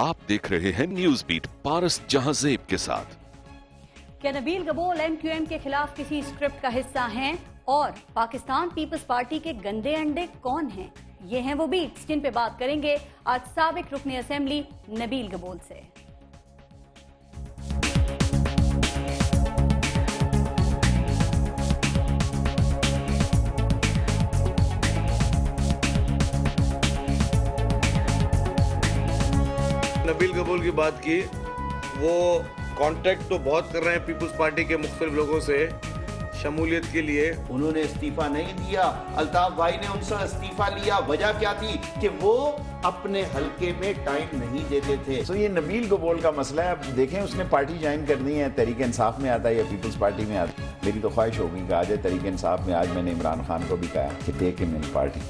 आप देख रहे हैं न्यूज बीट पारस जहांजेब के साथ। क्या नबील गबोल MQM के खिलाफ किसी स्क्रिप्ट का हिस्सा हैं? और पाकिस्तान पीपल्स पार्टी के गंदे अंडे कौन हैं? ये हैं वो बीट्स जिन पे बात करेंगे आज साबिक रुकन असेंबली नबील गबोल से। नबील गबोल की बात की, वो कांटेक्ट तो बहुत कर रहे हैं पीपल्स पार्टी के मुख्तलिफ लोगों से शमूलियत के लिए। उन्होंने इस्तीफा नहीं दिया, अल्ताफ भाई ने उनसे इस्तीफा लिया। वजह क्या थी कि वो अपने हलके में टाइम नहीं देते थे। तो ये नबील गबोल का मसला है। अब देखें उसने पार्टी ज्वाइन करनी है, तहरीक इंसाफ में आता है या पीपल्स पार्टी में आता है। मेरी तो ख्वाहिश होगी कि आज तहरीक इंसाफ में। आज मैंने इमरान खान को भी कहा कि टेक हिम इन पार्टी।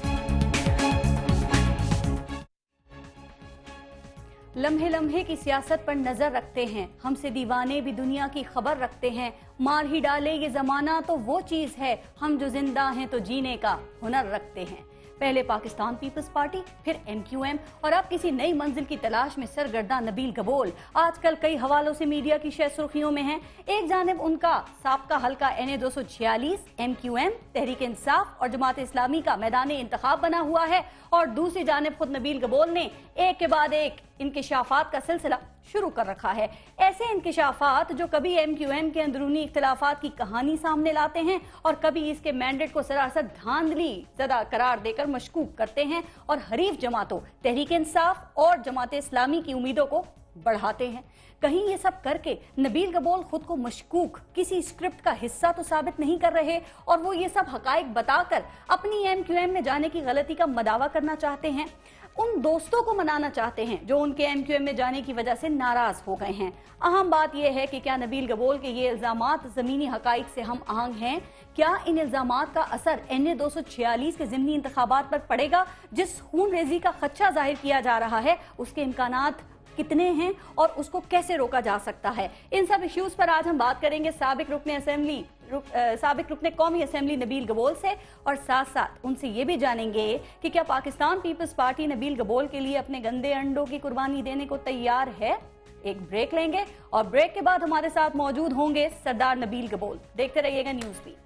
लम्हे लम्हे की सियासत पर नजर रखते हैं, हमसे दीवाने भी दुनिया की खबर रखते हैं। मार ही डाले ये जमाना तो वो चीज है, हम जो जिंदा हैं तो जीने का हुनर रखते हैं। पहले पाकिस्तान पीपल्स पार्टी, फिर MQM और अब किसी नई मंजिल की तलाश में सरगर्दा नबील गबोल आजकल कई हवालों से मीडिया की शह सुर्खियों में हैं। एक जानिब उनका साबका हल्का NA 246 MQM, तहरीक इंसाफ और जमात इस्लामी का मैदान इंतखाब बना हुआ है, और दूसरी जानिब खुद नबील गबोल ने एक के बाद एक इंकिशाफात का सिलसिला शुरू कर रखा है। ऐसे इंकिशाफात जो कभी MQM के अंदरूनी इख्तिलाफात की कहानी सामने लाते हैं और कभी इसके मैंडेट को सरासर धांधली ज़दा करार देकर मशकूक करते हैं और हरीफ जमातों तहरीक इंसाफ और जमात इस्लामी की उम्मीदों को बढ़ाते हैं। कहीं ये सब करके नबील गबोल खुद को मशकूक किसी स्क्रिप्ट का हिस्सा तो साबित नहीं कर रहे, और वो ये सब हकाइक बताकर अपनी MQM में जाने की गलती का मदावा करना चाहते हैं। उन दोस्तों को मनाना चाहते हैं जो उनके MQM में जाने की वजह से नाराज हो गए हैं। अहम बात यह है कि क्या नबील गबोल के ये इल्जामात जमीनी हकाइक से हम आहंग हैं? क्या इन इल्जामात का असर NA 246 के ज़िमनी इंतखाबात पर पड़ेगा? जिस खून रेजी का खदशा जाहिर किया जा रहा है उसके इम्कानात कितने हैं और उसको कैसे रोका जा सकता है? इन सब इश्यूज पर आज हम बात करेंगे साबिक रुकन कौमी असेंबली नबील गबोल से, और साथ साथ उनसे ये भी जानेंगे कि क्या पाकिस्तान पीपल्स पार्टी नबील गबोल के लिए अपने गंदे अंडों की कुर्बानी देने को तैयार है। एक ब्रेक लेंगे और ब्रेक के बाद हमारे साथ मौजूद होंगे सरदार नबील गबोल। देखते रहिएगा न्यूज बीट।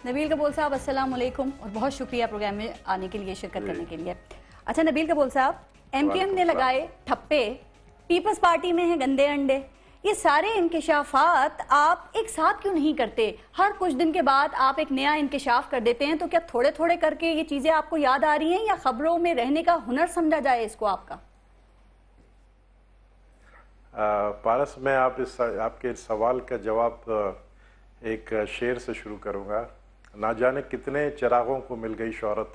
नबील गबोल साहब अस्सलाम वालेकुम और बहुत शुक्रिया प्रोग्राम में आने के लिए, शिरकत करने के लिए। अच्छा नबील गबोल साहब, MQM ने लगाए ठप्पे, पीपल्स पार्टी में है गंदे अंडे, ये सारे इंकिशाफात आप एक साथ क्यों नहीं करते? हर कुछ दिन के बाद आप एक नया इंकिशाफ कर देते हैं, तो क्या थोड़े थोड़े करके ये चीजें आपको याद आ रही हैं या खबरों में रहने का हुनर समझा जाए इसको आपका? पारस, मैं आपके सवाल का जवाब एक शेर से शुरू करूंगा। ना जाने कितने चिरागों को मिल गई शोहरत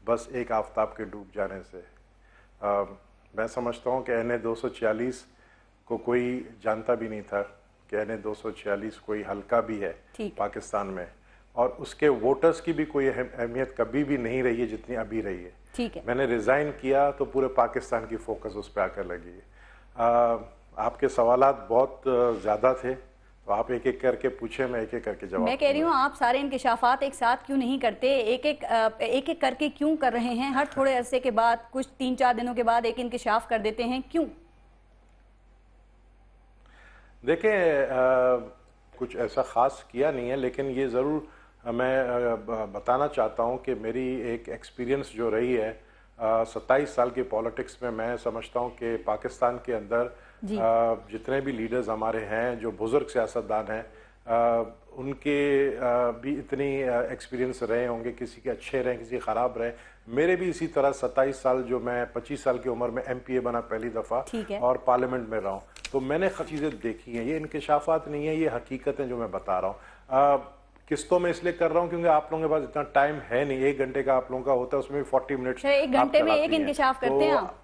बस एक आफताब के डूब जाने से। मैं समझता हूँ कि NA 246 को कोई जानता भी नहीं था कि NA 246 कोई हल्का भी है पाकिस्तान में, और उसके वोटर्स की भी कोई अहमियत कभी भी नहीं रही है जितनी अभी रही है। ठीक है। मैंने रिज़ाइन किया तो पूरे पाकिस्तान की फोकस उस पर आकर लगी है। आपके सवालात बहुत ज़्यादा थे, तो आप एक एक करके पूछे, मैं एक एक करके जवाब। मैं कह रही हूँ आप सारे इंकिशाफात एक साथ क्यों नहीं करते, एक एक करके क्यों कर रहे हैं? हर थोड़े अरसे के बाद, कुछ 3-4 दिनों के बाद एक इंकिशाफ कर देते हैं, क्यों? देखें, कुछ ऐसा ख़ास किया नहीं है, लेकिन ये ज़रूर मैं बताना चाहता हूँ कि मेरी एक एक्सपीरियंस जो रही है 27 साल की पॉलिटिक्स में, मैं समझता हूँ कि पाकिस्तान के अंदर जितने भी लीडर्स हमारे हैं, जो बुजुर्ग सियासतदान हैं, उनके भी इतनी एक्सपीरियंस रहे होंगे, किसी के अच्छे रहे, किसी के ख़राब रहे। मेरे भी इसी तरह 27 साल, जो मैं 25 साल की उम्र में MPA बना पहली दफ़ा और पार्लियामेंट में रहा हूँ, तो मैंने चीज़ें देखी हैं। ये इंकिशाफात नहीं है, ये हकीकत है जो मैं बता रहा हूँ। किस्तों में इसलिए कर रहा हूँ क्योंकि आप लोगों के पास इतना टाइम है नहीं। 1 घंटे का आप लोगों का होता है, उसमें भी 40 मिनट। 1 घंटे में एक इंकिशाफ करते हैं आप?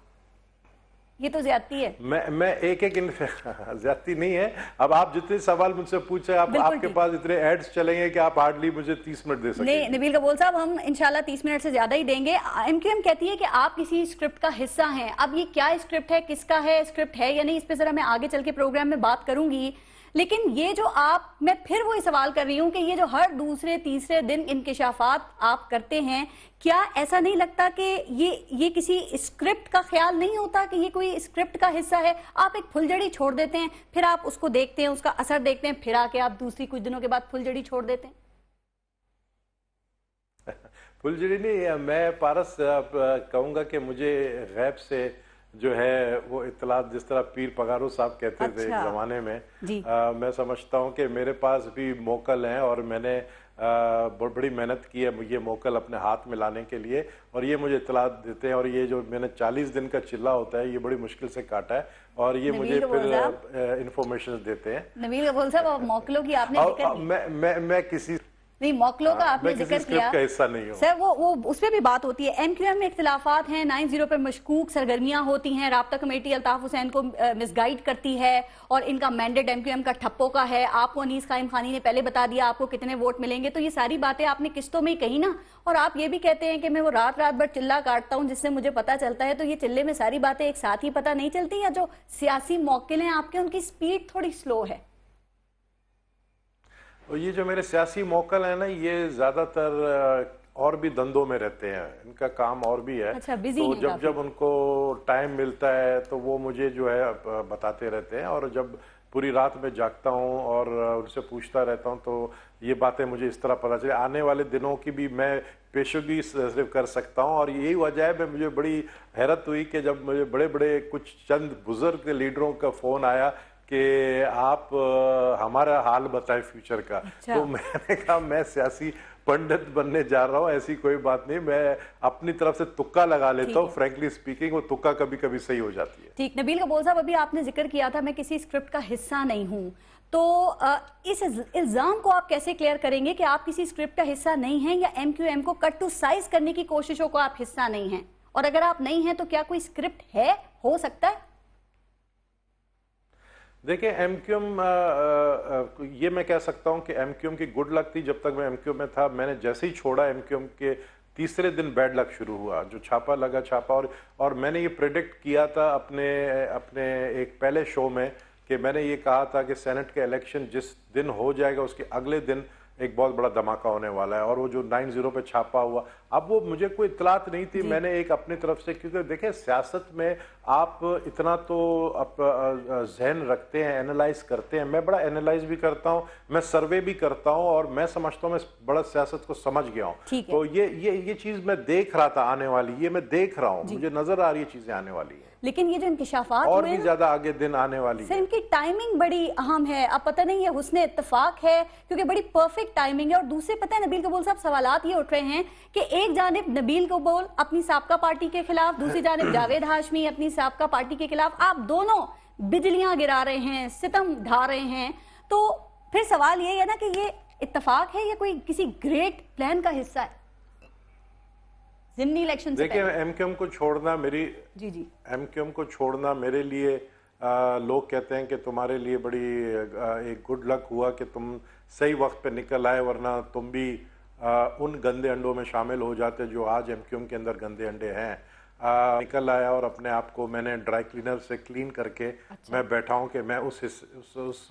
ये तो ज्यादती है। मैं एक ज्यादती नहीं है। अब आप जितने सवाल मुझसे पूछे, आपके पास इतने एड्स चलेंगे कि आप हार्डली मुझे 30 मिनट दे सकते हैं। नबील कबूल साहब, हम इंशाल्लाह 30 मिनट से ज्यादा ही देंगे। एमक्यूएम कहती है कि आप किसी स्क्रिप्ट का हिस्सा हैं। अब ये क्या स्क्रिप्ट है, किसका है, स्क्रिप्ट है या नहीं, इस पे जरा मैं आगे चल के प्रोग्राम में बात करूंगी। लेकिन ये जो मैं फिर वही सवाल कर रही हूं कि ये जो हर दूसरे तीसरे दिन इंकिशाफात आप करते हैं, क्या ऐसा नहीं लगता कि ये किसी स्क्रिप्ट का ख्याल नहीं होता कि ये कोई स्क्रिप्ट का हिस्सा है? आप एक फुलझड़ी छोड़ देते हैं, फिर आप उसको देखते हैं, उसका असर देखते हैं, फिर आके आप दूसरी कुछ दिनों के बाद फुलझड़ी छोड़ देते हैं। फुलझड़ी नहीं, मैं पारस कहूंगा कि मुझे गैब से जो है वो इत्तलात, जिस तरह पीर पगारो साहब कहते थे एक जमाने में, मैं समझता हूँ कि मेरे पास भी मोकल हैं और मैंने बहुत बड़ी मेहनत की है ये मोकल अपने हाथ में लाने के लिए, और ये मुझे इत्तलात देते हैं। और ये जो मैंने 40 दिन का चिल्ला होता है, ये बड़ी मुश्किल से काटा है, और ये मुझे फिर इंफॉर्मेशन देते हैं। नबील कबूल साहब, मोकलों की आपने जिक्र मैं किसी नहीं, मोकलों का आपने जिक्र किया, का हिस्सा नहीं हूं सर। वो उस पे भी बात होती है। एमक्यूएम में इख्तिलाफात हैं, 9-0 पर मशकूक सरगर्मियां होती हैं, राब्ता कमेटी अल्ताफ हुसैन को मिसगाइड करती है, और इनका मैंडेट एमक्यूएम का ठप्पो का है। आपको अनीस कायम खानी ने पहले बता दिया आपको कितने वोट मिलेंगे। तो ये सारी बातें आपने किस्तों में ही कही ना। और आप ये भी कहते हैं कि मैं वो रात भर चिल्ला काटता हूँ जिससे मुझे पता चलता है। तो ये चिल्ले में सारी बातें एक साथ ही पता नहीं चलती, या जो सियासी मौकिल हैं आपके, उनकी स्पीड थोड़ी स्लो है? और ये जो मेरे सियासी मौकल है ना, ये ज्यादातर और भी धंधों में रहते हैं, इनका काम और भी है। अच्छा, बिजी तो हैं जब उनको टाइम मिलता है तो वो मुझे जो है बताते रहते हैं, और जब पूरी रात में जागता हूँ और उनसे पूछता रहता हूँ तो ये बातें मुझे इस तरह पता चले। आने वाले दिनों की भी मैं पेशगी सिर्फ कर सकता हूँ, और यही वजह है मुझे बड़ी हैरत हुई कि जब मुझे बड़े बड़े कुछ चंद बुजुर्ग लीडरों का फोन आया कि आप हमारा हाल बताएं फ्यूचर का। अच्छा। तो मैंने कहा मैं सियासी पंडित बनने जा रहा हूँ, ऐसी कोई बात नहीं, मैं अपनी तरफ से तुक्का लगा लेता हूँ। फ्रैंकली स्पीकिंग वो तुक्का कभी कभी सही हो जाती है। ठीक। नबील कबूल साहब, अभी आपने जिक्र किया था मैं किसी स्क्रिप्ट का हिस्सा नहीं हूँ, तो इस इल्जाम को आप कैसे क्लियर करेंगे कि आप किसी स्क्रिप्ट का हिस्सा नहीं हैं, या एमक्यूएम को कट टू साइज करने की कोशिशों को आप हिस्सा नहीं हैं? और अगर आप नहीं हैं तो क्या कोई स्क्रिप्ट है, हो सकता है? देखिए, एमक्यूएम ये मैं कह सकता हूं कि एमक्यूएम की गुड लक थी जब तक मैं एमक्यूएम में था। मैंने जैसे ही छोड़ा, एमक्यूएम के तीसरे दिन बैड लक शुरू हुआ। जो छापा लगा और मैंने ये प्रेडिक्ट किया था अपने एक पहले शो में कि मैंने ये कहा था कि सेनेट के इलेक्शन जिस दिन हो जाएगा उसके अगले दिन एक बहुत बड़ा धमाका होने वाला है। और वो जो 9-0 पे छापा हुआ, अब वो मुझे कोई इत्तलात नहीं थी, मैंने एक अपनी तरफ से, क्योंकि देखें सियासत में आप इतना तो जहन रखते हैं, एनालाइज करते हैं। मैं बड़ा एनालाइज भी करता हूं, मैं सर्वे भी करता हूं, और मैं समझता हूं मैं बड़ा सियासत को समझ गया हूं। तो ये चीज मैं देख रहा था आने वाली, ये मैं देख रहा हूं, मुझे नजर आ रही है चीजें आने वाली है। लेकिन ये जो इंकिशाफात और भी ज्यादा आगे दिन आने वाली है। इनकी टाइमिंग बड़ी अहम है। अब पता नहीं ये हुस्ने इत्तेफाक है क्योंकि बड़ी परफेक्ट टाइमिंग है। और दूसरे पता है नबील कबूल साहब, सवालात ये उठ रहे हैं कि एक जानिब नबील कबूल अपनी साबका पार्टी के खिलाफ, दूसरी जानिब जावेद हाशमी अपनी साबका पार्टी के खिलाफ, आप दोनों बिजलियां गिरा रहे हैं, सितम ढा रहे हैं। तो फिर सवाल ये है ना कि ये इत्तेफाक है या कोई किसी ग्रेट प्लान का हिस्सा है? इलेक्शन देखिए, एमक्यूएम को छोड़ना एमक्यूएम को छोड़ना मेरे लिए, लोग कहते हैं कि तुम्हारे लिए बड़ी एक गुड लक हुआ कि तुम सही वक्त पे निकल आए, वरना तुम भी उन गंदे अंडों में शामिल हो जाते जो आज एमक्यूएम के अंदर गंदे अंडे हैं। निकल आया और अपने आप को मैंने ड्राई क्लीनर से क्लीन करके मैं बैठा हूं कि मैं उस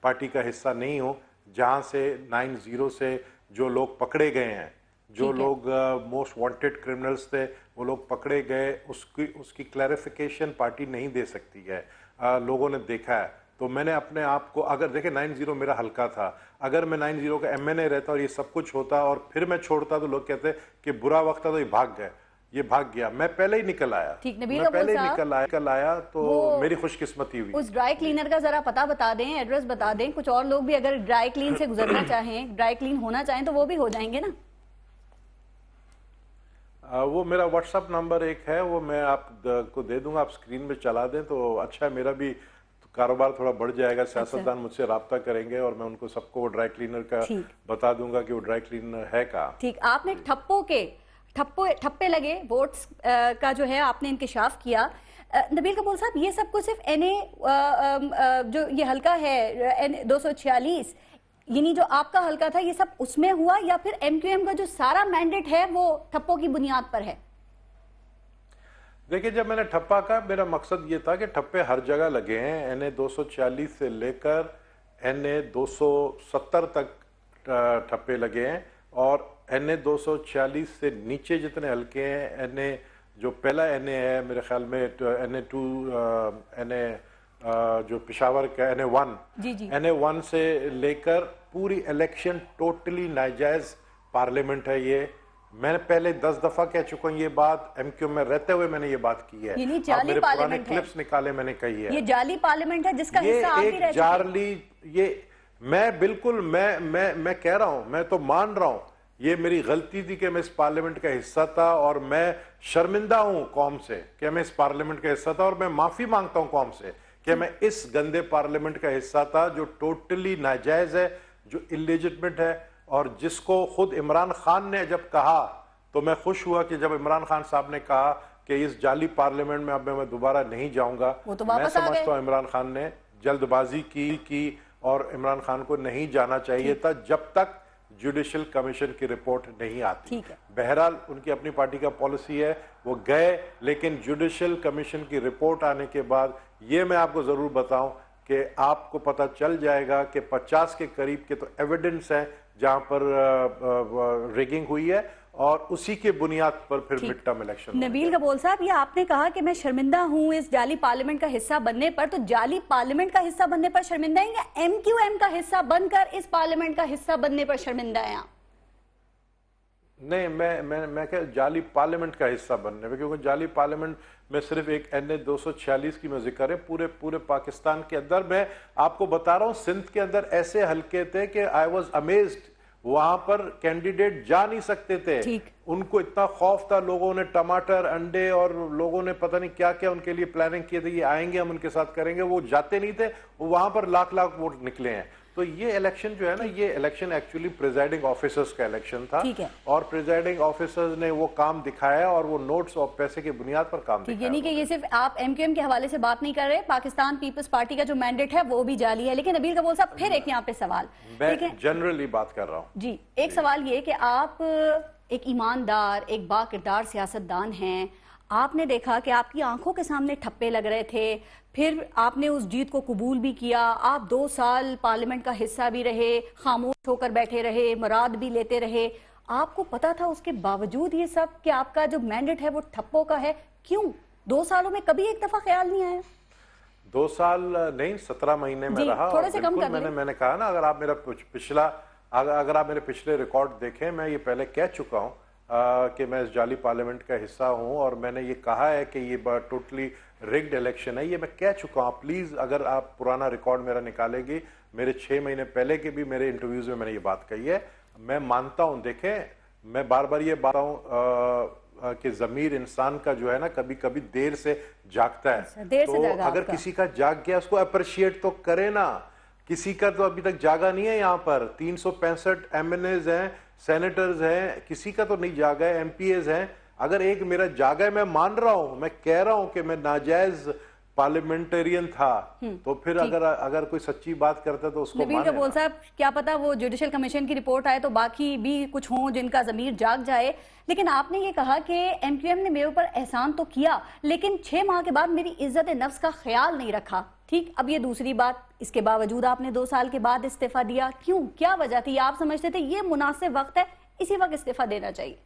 पार्टी का हिस्सा नहीं हूं जहां से 9-0 से जो लोग पकड़े गए हैं, जो लोग मोस्ट वांटेड क्रिमिनल्स थे, वो लोग पकड़े गए, उसकी क्लैरिफिकेशन पार्टी नहीं दे सकती है। लोगों ने देखा है। तो मैंने अपने आप को, अगर देखे 9-0 मेरा हल्का था, अगर मैं 9-0 का एमएनए रहता और ये सब कुछ होता और फिर मैं छोड़ता तो लोग कहते कि बुरा वक्त था तो ये भाग गए, ये भाग गया। मैं पहले ही निकल आया, मैं पहले ही निकल आया तो मेरी खुशकिस्मती हुई। उस ड्राई क्लीनर का जरा पता बता दें, एड्रेस बता दें। कुछ और लोग भी अगर ड्राई क्लीन से गुजरना चाहें, ड्राई क्लीन होना चाहें तो वो भी हो जाएंगे ना? वो मेरा व्हाट्सएप नंबर एक है, वो मैं आपको दे दूंगा, आप स्क्रीन में चला दें तो अच्छा है। मेरा भी कारोबार थोड़ा बढ़ जाएगा। सियासतदान मुझसे राब्ता करेंगे और मैं उनको सबको वो ड्राई क्लीनर का बता दूंगा कि वो ड्राई क्लीनर है का। ठीक। आपने ठप्पे लगे वोट्स का जो है आपने इंकिशाफ किया। नबील कपूर साहब, ये सब कुछ सिर्फ NA जो ये हल्का है NA 246 यानी जो आपका हल्का था, ये सब उसमें हुआ या फिर MQM का जो सारा मैंडेट है वो ठप्पों की बुनियाद पर है? देखिए, जब मैंने ठप्पा कहा, मेरा मकसद ये था कि ठप्पे हर जगह लगे हैं। NA 240 से लेकर NA 270 तक ठप्पे लगे हैं और NA 240 से नीचे जितने हल्के हैं, NA जो पहला NA है मेरे ख्याल में NA2 NA जो पेशावर का NA1 NA1 से लेकर पूरी इलेक्शन टोटली नाजायज पार्लियामेंट है। ये मैंने पहले 10 दफा कह चुका हूँ, ये बात MQ में रहते हुए मैंने ये बात की है। आप मेरे पुराने क्लिप्स निकाले, मैंने कही है ये जाली पार्लियामेंट है जिसका हिस्सा आप भी रह चुके हैं। जाली, ये मैं बिल्कुल मैं कह रहा हूं, मैं तो मान रहा हूं ये मेरी गलती थी कि मैं इस पार्लियामेंट का हिस्सा था और मैं शर्मिंदा हूं कौम से कि मैं इस पार्लियामेंट का हिस्सा था और मैं माफी मांगता हूं कौम से कि मैं इस गंदे पार्लियामेंट का हिस्सा था जो टोटली नाजायज है, जो इलीजिटमेट है और जिसको खुद इमरान खान ने जब कहा तो मैं खुश हुआ कि जब इमरान खान साहब ने कहा कि इस जाली पार्लियामेंट में अब मैं दोबारा नहीं जाऊंगा। तो मैं समझता हूं इमरान खान ने जल्दबाजी की और इमरान खान को नहीं जाना चाहिए था जब तक जुडिशल कमीशन की रिपोर्ट नहीं आती। बहरहाल उनकी अपनी पार्टी का पॉलिसी है, वो गए, लेकिन जुडिशल कमीशन की रिपोर्ट आने के बाद ये मैं आपको जरूर बताऊं कि आपको पता चल जाएगा कि 50 के करीब के तो एविडेंस है जहां पर रिगिंग हुई है और उसी के बुनियाद पर फिर mid term election. Nabeel Kapoor साहब, ये आपने कहा कि मैं शर्मिंदा हूं इस जाली पार्लियामेंट का हिस्सा बनने पर, तो जाली पार्लियामेंट का हिस्सा बनने पर शर्मिंदा है या MQM का हिस्सा बनकर इस पार्लियामेंट का हिस्सा बनने पर शर्मिंदा है? नहीं, मैं क्या जाली पार्लियामेंट का हिस्सा बनने में, क्योंकि जाली पार्लियामेंट में सिर्फ एक NA 246 की मैं जिक्र है, पूरे पाकिस्तान के अंदर। मैं आपको बता रहा हूं सिंध के अंदर ऐसे हल्के थे कि आई वॉज अमेज्ड, वहां पर कैंडिडेट जा नहीं सकते थे, उनको इतना खौफ था। लोगों ने टमाटर, अंडे और लोगों ने पता नहीं क्या क्या उनके लिए प्लानिंग की थी, ये आएंगे हम उनके साथ करेंगे, वो जाते नहीं थे। वो वहां पर लाख लाख वोट निकले हैं। तो ये इलेक्शन जो है ना, ये इलेक्शन एक्चुअली प्रेजाइडिंग ऑफिसर्स का इलेक्शन था और प्रेजाइडिंग ऑफिसर्स ने वो काम दिखाया और वो नोट्स और पैसे की बुनियाद पर काम दिखाया। यानी कि ये सिर्फ आप MQM के हवाले से बात नहीं कर रहे, पाकिस्तान पीपल्स पार्टी का जो मैंडेट है वो भी जाली है। लेकिन नबील कपूर साहब, फिर एक यहाँ पे सवाल, मैं जनरली बात कर रहा हूँ जी। एक सवाल ये कि आप एक ईमानदार, एक बाकिरदार सियासतदान हैं, आपने देखा कि आपकी आंखों के सामने ठप्पे लग रहे थे, फिर आपने उस जीत को कबूल भी किया, आप 2 साल पार्लियामेंट का हिस्सा भी रहे, खामोश होकर बैठे रहे, मुराद भी लेते रहे। आपको पता था उसके बावजूद ये सब कि आपका जो मैंडेट है वो ठप्पों का है? क्यों 2 सालों में कभी एक दफा ख्याल नहीं आया? 2 साल नहीं, 17 महीने में रहा। थोड़े से कम कर मैंने कहा ना, अगर आप मेरा अगर आप मेरे पिछले रिकॉर्ड देखें, मैं ये पहले कह चुका हूँ कि मैं इस जाली पार्लियामेंट का हिस्सा हूं और मैंने ये कहा है कि ये टोटली रिग्ड इलेक्शन है, ये मैं कह चुका हूं। प्लीज अगर आप पुराना रिकॉर्ड मेरा निकालेंगे, मेरे 6 महीने पहले के भी मेरे इंटरव्यूज में मैंने ये बात कही है। मैं मानता हूं, देखें, मैं बार बार ये बात हूं कि जमीर इंसान का जो है ना, कभी कभी देर से जागता है। तो अगर किसी का जाग गया, उसको अप्रिशिएट तो करे ना। किसी का तो अभी तक जागा नहीं है। यहाँ पर 365 MNAs हैं, सेनेटर्स हैं, किसी का तो नहीं जागा है, MPAs हैं। अगर एक मेरा जागा है, मैं मान रहा हूं, मैं कह रहा हूं कि मैं नाजायज पार्लियामेंटेरियन था, तो फिर अगर कोई सच्ची बात करता है तो उसको नबील कपूर साहब, क्या पता वो जुडिशल कमीशन की रिपोर्ट आए तो बाकी भी कुछ हों जिनका जमीर जाग जाए। लेकिन आपने ये कहा कि MQM ने मेरे ऊपर एहसान तो किया, लेकिन 6 माह के बाद मेरी इज्जत नफ्स का ख्याल नहीं रखा। ठीक, अब ये दूसरी बात, इसके बावजूद आपने 2 साल के बाद इस्तीफा दिया। क्यों, क्या वजह थी? आप समझते थे ये मुनासिब वक्त है, इसी वक्त इस्तीफा देना चाहिए?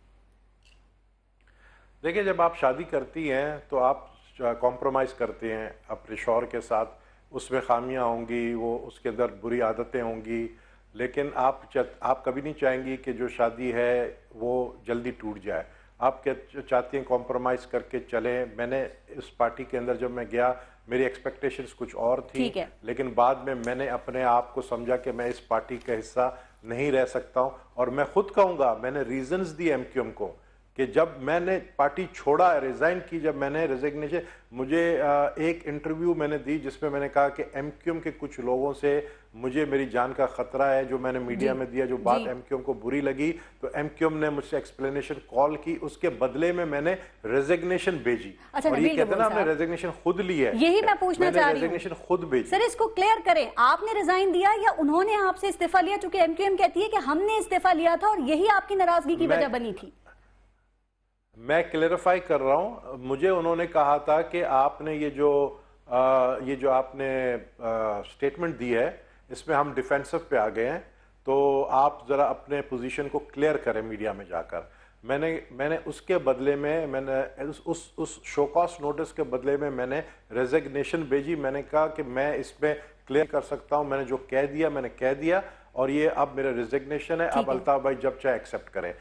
देखिए, जब आप शादी करती हैं तो आप कॉम्प्रोमाइज़ करते हैं अपने शौहर के साथ। उसमें खामियां होंगी, वो उसके अंदर बुरी आदतें होंगी, लेकिन आप कभी नहीं चाहेंगी कि जो शादी है वो जल्दी टूट जाए। आप क्या चाहती हैं, कॉम्प्रोमाइज़ करके चलें। मैंने इस पार्टी के अंदर जब मैं गया, मेरी एक्सपेक्टेशंस कुछ और थी, लेकिन बाद में मैंने अपने आप को समझा कि मैं इस पार्टी का हिस्सा नहीं रह सकता हूं। और मैं खुद कहूँगा, मैंने रीजंस दिए MQM को कि जब मैंने पार्टी छोड़ा, रिजाइन की, जब मैंने रेजिग्नेशन, मुझे एक इंटरव्यू मैंने दी जिसमें मैंने कहा कि एमक्यूएम के कुछ लोगों से मुझे मेरी जान का खतरा है, जो मैंने मीडिया में दिया, जो बात एमक्यूएम को बुरी लगी, तो एमक्यूएम ने मुझसे एक्सप्लेनेशन कॉल की, उसके बदले में मैंने रेजिग्नेशन भेजी। अच्छा, और ये कहते हैं ना, हमने रेजिग्नेशन खुद ली है, यही मैं पूछना चाह रही हूँ, रेजिग्नेशन खुद भेजी। सर इसको क्लियर करें, आपने रिजाइन दिया या उन्होंने आपसे इस्तीफा लिया? चूंकि एमक्यूएम कहती है कि हमने इस्तीफा लिया था और यही आपकी नाराजगी की वजह बनी थी। मैं क्लेरिफाई कर रहा हूं, मुझे उन्होंने कहा था कि आपने ये जो आपने स्टेटमेंट दी है, इसमें हम डिफेंसिव पे आ गए हैं, तो आप जरा अपने पोजीशन को क्लियर करें मीडिया में जाकर। मैंने उसके बदले में, मैंने उस शोकॉस नोटिस के बदले में मैंने रेजिग्नेशन भेजी। मैंने कहा कि मैं इसमें क्लियर कर सकता हूं, मैंने जो कह दिया मैंने कह दिया, और ये अब मेरा रेजिग्नेशन है। अब अल्ताफ भाई जब चाहे एक्सेप्ट करें,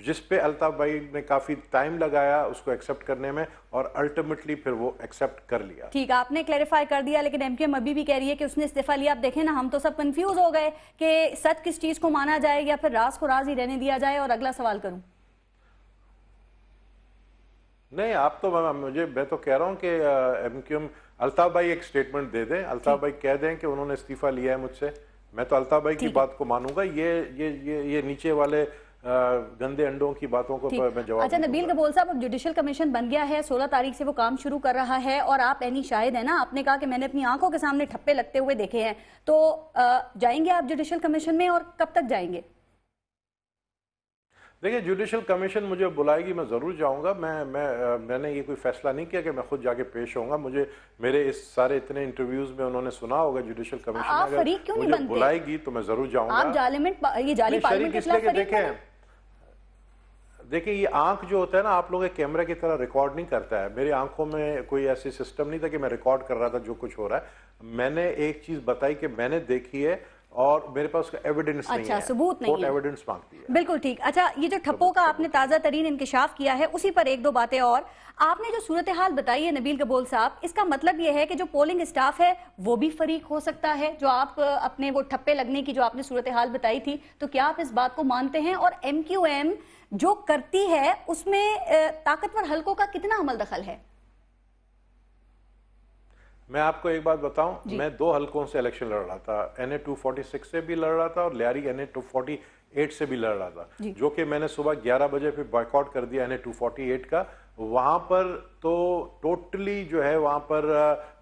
जिस पे अल्ताफ भाई ने काफी टाइम लगाया उसको एक्सेप्ट करने में, और अल्टीमेटली फिर वो एक्सेप्ट कर लिया। ठीक है, आपने क्लैरिफाई कर दिया, लेकिन एमक्यूएम अभी भी कह रही है कि उसने इस्तीफा लिया। आप देखें ना, हम तो सब कंफ्यूज हो गए कि सच किस चीज को माना जाए या फिर राज को राज ही रहने दिया जाए। और अगला सवाल करूं? नहीं, आप तो मैं तो कह रहा हूं कि एमक्यूएम, अल्ताफ भाई एक स्टेटमेंट दे दें, अल्ताफ भाई कह दें कि उन्होंने इस्तीफा लिया है मुझसे, मैं तो अल्ताफ भाई की बात को मानूंगा। ये नीचे वाले गंदे अंडों की बातों को मैं जवाब। अच्छा नबील कबूल साहब, अब जुडिशल कमीशन बन गया है, 16 तारीख से वो काम शुरू कर रहा है, और आप एनी शाहिद है ना, आपने कहा कि मैंने अपनी आंखों के सामने ठप्पे लगते हुए देखे हैं, तो जाएंगे आप जुडिशल कमीशन में, और कब तक जाएंगे? देखिए, जुडिशल कमीशन मुझे बुलाएगी, मैं जरूर जाऊंगा। मैंने ये कोई फैसला नहीं किया कि मैं खुद जाके पेश होऊंगा। मुझे मेरे इस सारे इतने इंटरव्यूज में उन्होंने सुना होगा जुडिशल कमीशन, अगर मुझे बुलाएगी तो मैं जरूर जाऊंगा। आप जाली पार्लियामेंट के खिलाफ देखिए, ये आंख जो होता है ना, आप लोग एक कैमरे की तरह रिकॉर्ड नहीं करता है। मेरी आंखों में कोई ऐसी सिस्टम नहीं था कि मैं रिकॉर्ड कर रहा था जो कुछ हो रहा है। मैंने एक चीज बताई कि मैंने देखी है, और मेरे पास उसका एविडेंस नहीं है, सबूत नहीं है, एविडेंस मांगती है। बिल्कुल ठीक। अच्छा, ये जो ठप्पों का आपने ताजा तरीन इंकिशाफ किया है, उसी पर एक दो बातें और। आपने जो सूरत हाल बताई है नबील कबूल साहब, इसका मतलब यह है कि जो पोलिंग स्टाफ है वो भी फरीक हो सकता है, जो आप अपने वो ठप्पे लगने की जो आपने सूरत हाल बताई थी, तो क्या आप इस बात को मानते हैं? और एमक्यूएम जो करती है उसमें ताकतवर हलकों का कितना अमल दखल है? मैं आपको एक बात बताऊं, मैं 2 हलकों से इलेक्शन लड़ रहा था, NA 246 से भी लड़ रहा था और लियारी NA 248 से भी लड़ रहा था, जो कि मैंने सुबह 11 बजे पे बॉयकॉट कर दिया NA 248 का। वहां पर तो टोटली जो है, वहां पर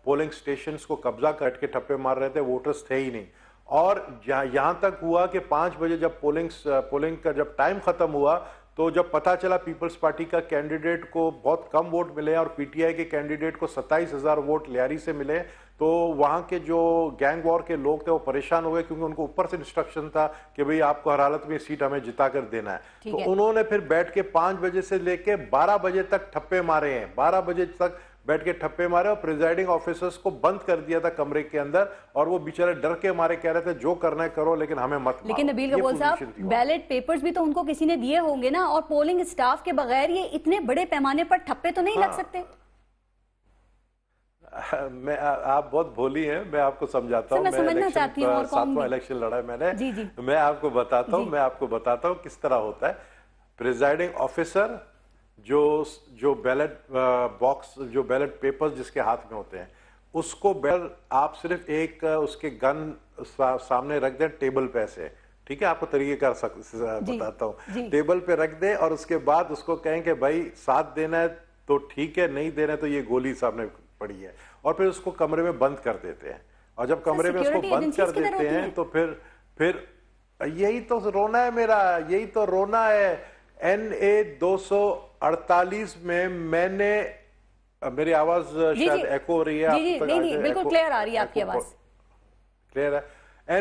पोलिंग स्टेशंस को कब्जा करके ठप्पे मार रहे थे, वोटर्स थे ही नहीं। और यहां तक हुआ कि 5 बजे जब पोलिंग का जब टाइम खत्म हुआ, तो जब पता चला पीपल्स पार्टी का कैंडिडेट को बहुत कम वोट मिले और पीटीआई के कैंडिडेट को 27,000 वोट लियारी से मिले, तो वहां के जो गैंग वॉर के लोग थे वो परेशान हो गए, क्योंकि उनको ऊपर से इंस्ट्रक्शन था कि भाई आपको हर हालत में सीट हमें जिता कर देना है। तो उन्होंने फिर बैठ के 5 बजे से लेके 12 बजे तक ठप्पे मारे हैं, 12 बजे तक बैठ के ठप्पे मारे, और प्रिजाइडिंग ऑफिसर्स को बंद कर दिया था कमरे के अंदर, और वो बेचारे डर के मारे कह रहे थे जो करना है करो, लेकिन हमें मत मारो। लेकिन नबील कबूल साहब, बैलेट पेपर्स भी तो उनको किसी ने दिए होंगे ना, और पोलिंग स्टाफ के बगैर ये इतने बड़े पैमाने पर ठप्पे तो नहीं लग सकते? आप बहुत भोली हैं, मैं आपको समझाता हूँ। मैं समझना चाहती हूँ, 7वां इलेक्शन लड़ा है मैंने। जी। मैं आपको बताता हूँ किस तरह होता है। प्रिजाइडिंग ऑफिसर जो बैलेट बॉक्स, जो बैलेट पेपर्स जिसके हाथ में होते हैं, उसको आप सिर्फ एक उसके गन सामने रख दें टेबल पे ऐसे, ठीक है, आपको तरीके बताता हूँ। टेबल पे रख दें और उसके बाद उसको कहें कि भाई साथ देना है तो ठीक है, नहीं देना है तो ये गोली सामने पड़ी है, और फिर उसको कमरे में बंद कर देते हैं। और जब कमरे में उसको बंद कर देते हैं तो फिर यही तो रोना है मेरा, यही तो रोना है। NA 248 में मैंने, मेरी आवाज शायद एको हो रही है? नहीं, बिल्कुल क्लियर आ रही है आपकी आवाज, क्लियर है।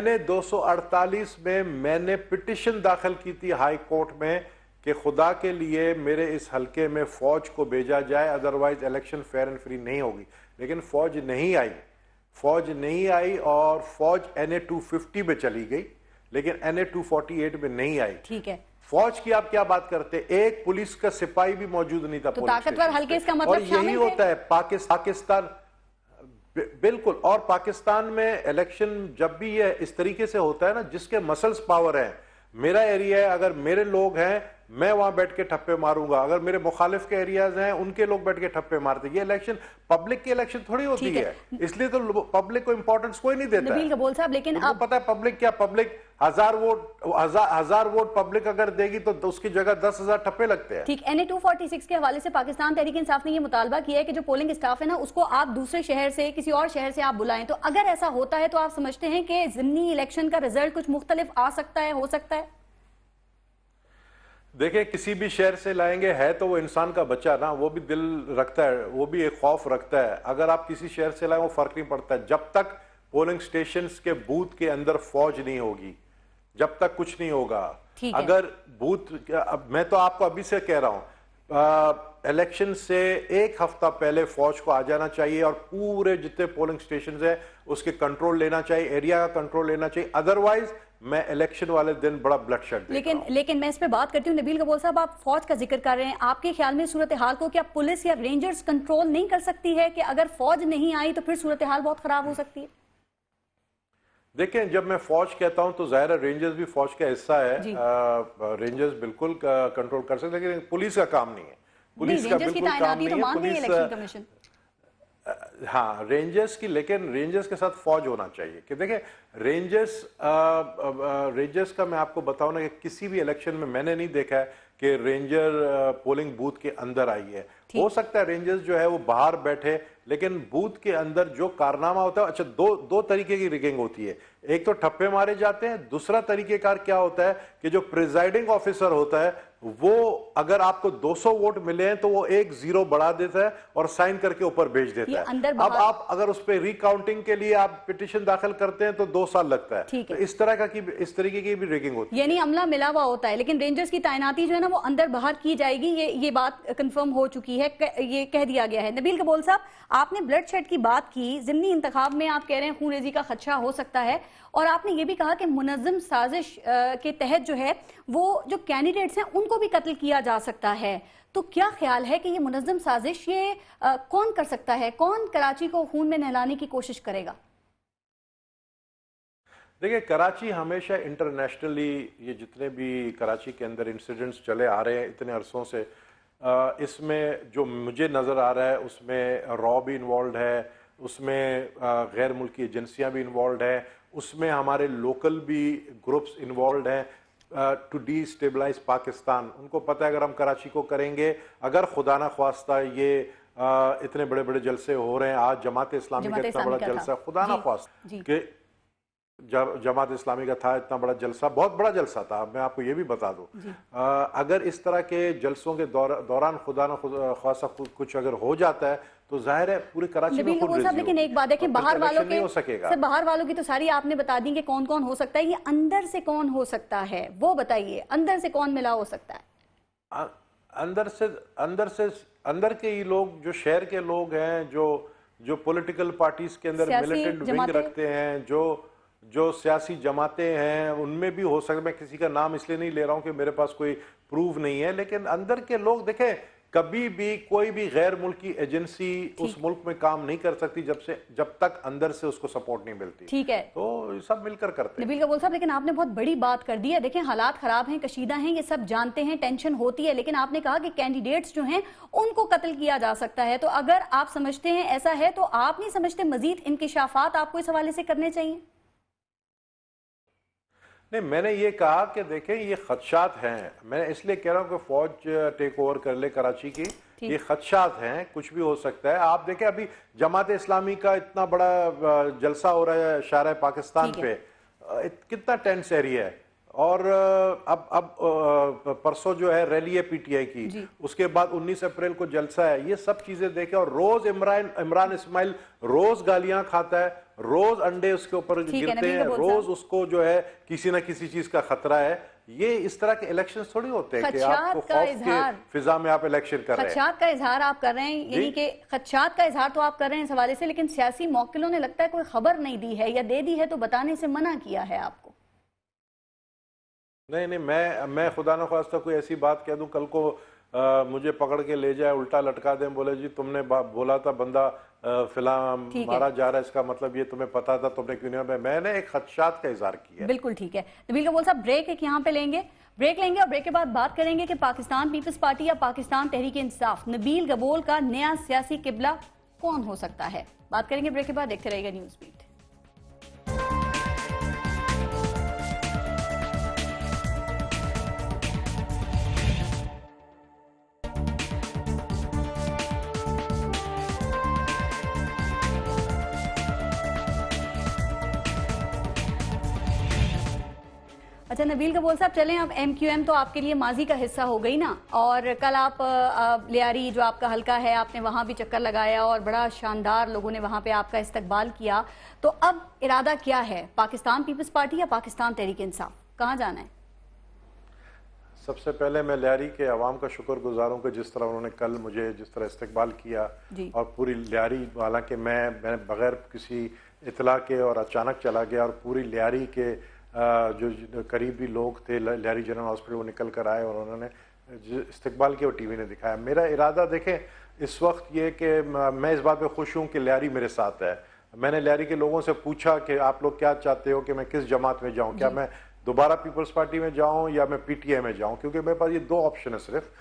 NA 248 में मैंने पिटिशन दाखिल की थी हाई कोर्ट में कि खुदा के लिए मेरे इस हलके में फौज को भेजा जाए, otherwise election fair and free नहीं होगी। लेकिन फौज नहीं आई, और फौज NA 250 में चली गई, लेकिन NA 248 में नहीं आई। ठीक है, फौज की आप क्या बात करते, एक पुलिस का सिपाही भी मौजूद नहीं था। तो ताकतवर हल्के इसका मतलब और यही होता है पाकिस्तान, बिल्कुल। और पाकिस्तान में इलेक्शन जब भी ये इस तरीके से होता है ना, जिसके मसल्स पावर है, मेरा एरिया है, अगर मेरे लोग हैं मैं वहां बैठ के ठप्पे मारूंगा, अगर मेरे मुखालिफ के एरियाज हैं उनके लोग बैठ के ठप्पे मारते। ये इलेक्शन पब्लिक की इलेक्शन थोड़ी होती है, इसलिए तो पब्लिक को इंपॉर्टेंस कोई नहीं देता। नबील कबूल साहब, लेकिन अब पता है पब्लिक क्या, पब्लिक हजार वोट पब्लिक अगर देगी तो उसकी जगह 10,000 ठप्पे लगते हैं। ठीक, NA 246 के हवाले से पाकिस्तान तहरीक इंसाफ ने ये मुतालबा किया है कि जो पोलिंग स्टाफ है ना उसको आप दूसरे शहर से, किसी और शहर से आप बुलाएं। तो अगर ऐसा होता है तो आप समझते हैं कि ज़िमनी इलेक्शन का रिजल्ट कुछ मुख्तलिफ आ सकता है, हो सकता है? देखिए, किसी भी शहर से लाएंगे है तो वो इंसान का बच्चा ना, वो भी दिल रखता है, वो भी एक खौफ रखता है। अगर आप किसी शहर से लाए वो फर्क नहीं पड़ता है, जब तक पोलिंग स्टेशंस के बूथ के अंदर फौज नहीं होगी, जब तक कुछ नहीं होगा। अगर बूथ, मैं तो आपको अभी से कह रहा हूं, इलेक्शन से एक हफ्ता पहले फौज को आ जाना चाहिए और पूरे जितने पोलिंग स्टेशन है उसके कंट्रोल लेना चाहिए, एरिया का कंट्रोल लेना चाहिए। अदरवाइज मैं इलेक्शन वाले दिन बड़ा ब्लडशेड लेकिन मैं इस पे बात करती हूँ। नबील कबूल साहब, आप फौज का जिक्र कर रहे हैं, आपके ख्याल में सूरत हाल को क्या पुलिस या रेंजर्स कंट्रोल नहीं कर सकती है कि अगर फौज नहीं आई तो फिर सूरत हाल बहुत खराब हो सकती है? देखें, जब मैं फौज कहता हूं तो जाहिर है रेंजर्स भी फौज का हिस्सा है। रेंजर्स बिल्कुल कंट्रोल कर सकते हैं, लेकिन पुलिस का काम नहीं है। पुलिस का बिल्कुल काम नहीं है। पुलिस, हाँ, रेंजर्स की, लेकिन रेंजर्स के साथ फौज होना चाहिए। कि देखें, रेंजर्स का मैं आपको बताऊं ना कि किसी भी इलेक्शन में मैंने नहीं देखा है कि रेंजर पोलिंग बूथ के अंदर आई है। हो सकता है रेंजर्स जो है वो बाहर बैठे, लेकिन बूथ के अंदर जो कारनामा होता है, अच्छा, दो तरीके की रिगिंग होती है। एक तो ठप्पे मारे जाते हैं, दूसरा तरीकेकार क्या होता है कि जो प्रिजाइडिंग ऑफिसर होता है वो अगर आपको 200 वोट मिले हैं तो वो 1 0 बढ़ा देता है और साइन करके ऊपर भेज देता है। अब आप अगर उस पर रिकाउंटिंग के लिए आप पिटिशन दाखिल करते हैं तो 2 साल लगता है। तो इस तरीके की भी रिगिंग होती है, यानी अमला मिला हुआ होता है। लेकिन रेंजर्स की तैनाती जो है ना वो अंदर बाहर की जाएगी, ये बात कंफर्म हो चुकी है, ये कह दिया गया है। नबील कबूल साहब, आपने ब्लड शेड की बात की, ज़िमनी इंतखाब में आप कह रहे हैं खून रेजी का खदशा हो सकता है, और आपने ये भी कहा कि मुनज़्ज़म साजिश के तहत जो है वो जो कैंडिडेट्स हैं उनको भी कत्ल किया जा सकता है। तो क्या ख्याल है कि ये मुनज़्ज़म साजिश ये कौन कर सकता है? कौन कराची को खून में नहलाने की कोशिश करेगा? देखिए, कराची हमेशा इंटरनेशनली, ये जितने भी कराची के अंदर इंसिडेंट्स चले आ रहे हैं इतने अरसों से, इसमें जो मुझे नज़र आ रहा है उसमें रॉ भी इन्वॉल्व है, उसमें गैर मुल्की एजेंसियाँ भी इन्वॉल्व है, उसमें हमारे लोकल भी ग्रुप्स इन्वॉल्व हैं टू डिस्टेबलाइज पाकिस्तान। उनको पता है अगर हम कराची को करेंगे, अगर खुदा ना ख्वास्ता ये इतने बड़े बड़े जलसे हो रहे हैं, आज जमात इस्लामी का इतना बड़ा जलसा, खुदा ना ख्वास्ता कि जमात इस्लामी का था इतना बड़ा जलसा, बहुत बड़ा जलसा था, मैं आपको ये भी बता दूं। अगर इस तरह के जलसों के दौरान खुदा न ख्वासा कुछ अगर हो जाता है तो जाहिर है पूरी कराची में खून रेजी होगी। लेकिन एक बात है कि बाहर वालों के हो सकेगा। सर, बाहर वालों की तो सारी आपने बता दी कि कौन कौन हो सकता है, ये अंदर से कौन हो सकता है वो बताइए, अंदर से कौन मिला हो सकता है? अंदर के ही लोग, जो शहर के लोग हैं, जो पॉलिटिकल पार्टीज के अंदर मिलिटेंट विंग रखते हैं, जो सियासी जमातें हैं, उनमें भी हो सकता है। मैं किसी का नाम इसलिए नहीं ले रहा हूं कि मेरे पास कोई प्रूफ नहीं है, लेकिन अंदर के लोग, देखें, कभी भी कोई भी गैर मुल्की एजेंसी उस मुल्क में काम नहीं कर सकती जब तक अंदर से उसको सपोर्ट नहीं मिलती। ठीक है, तो सब मिलकर करते हैं। नबील कबूल साहब, लेकिन आपने बहुत बड़ी बात कर दी है। देखें, हालात खराब हैं, कशीदा हैं, ये सब जानते हैं, टेंशन होती है, लेकिन आपने कहा कि कैंडिडेट्स जो हैं उनको कत्ल किया जा सकता है। तो अगर आप समझते हैं ऐसा है तो आप नहीं समझते मजीद इंकिशाफात आपको इस हवाले से करने चाहिए? नहीं, मैंने ये कहा कि देखें, ये खदशात हैं, मैं इसलिए कह रहा हूं कि फौज टेक ओवर कर ले कराची की, ये खदशात हैं, कुछ भी हो सकता है। आप देखें, अभी जमात इस्लामी का इतना बड़ा जलसा हो रहा है शार पाकिस्तान पे, कितना टेंस एरिया है, और अब परसों जो है रैली है पीटीआई की, उसके बाद 19 अप्रैल को जलसा है। ये सब चीजें देखें, और रोज इमरान इस्माइल रोज गालियां खाता है, रोज अंडे उसके ऊपर गिरते हैं, रोज उसको जो है किसी ना किसी चीज का खतरा है। ये इस तरह के इलेक्शन थोड़ी होते हैं कि आपको खौफ के फिजा में आप इलेक्शन कर रहे हैं। खदशात का इजहार आप कर रहे हैं, यानी कि खदशात का इजहार तो आप कर रहे हैं इस हवाले से, लेकिन सियासी मौकिलों ने लगता है कोई खबर नहीं दी है, या दे दी है तो बताने से मना किया है आपको। नहीं, मैं खुदा न ख्वास्ता कोई ऐसी बात कह दूं कल को मुझे पकड़ के ले जाए, उल्टा लटका दें, बोले जी तुमने बोला था बंदा फिलहाल मारा जा रहा है, इसका मतलब ये तुम्हें पता था, तुमने क्यों नहीं? मैंने एक खदशात का इजहार किया। बिल्कुल ठीक है। नबील गबोल साहब, ब्रेक एक यहाँ पे लेंगे, ब्रेक लेंगे और ब्रेक के बाद बात करेंगे कि पाकिस्तान पीपल्स पार्टी या पाकिस्तान तहरीक इंसाफ, नबील गबोल का नया सियासी किबला कौन हो सकता है। बात करेंगे ब्रेक के बाद, देखते रहिएगा न्यूज़ बीट। अच्छा नबील गबोल साहब, चलें अब MQM तो आपके लिए माजी का हिस्सा हो गई ना, और कल आप लियारी जो आपका हल्का है, आपने वहां भी चक्कर लगाया और बड़ा शानदार लोगों ने वहां पे आपका इस्तकबाल किया। तो अब इरादा क्या है, पाकिस्तान पीपल्स पार्टी या पाकिस्तान तहरीक इंसाफ, कहाँ जाना है? सबसे पहले मैं लियारी के अवाम का शुक्रगुजार हूँ कि जिस तरह उन्होंने कल मुझे जिस तरह इस्तकबाल किया, और पूरी लियारी, हालांकि मैं बगैर किसी इतला के और अचानक चला गया, और पूरी लियारी के जो करीबी लोग थे लियारी जनरल हॉस्पिटल, वो निकल कर आए और उन्होंने इस्तकबाल किया और टीवी ने दिखाया। मेरा इरादा देखें इस वक्त ये कि मैं इस बात पे खुश हूँ कि लियारी मेरे साथ है। मैंने लियारी के लोगों से पूछा कि आप लोग क्या चाहते हो कि मैं किस जमात में जाऊँ, क्या मैं दोबारा पीपल्स पार्टी में जाऊँ या मैं PTI में जाऊँ, क्योंकि मेरे पास ये दो ऑप्शन है सिर्फ।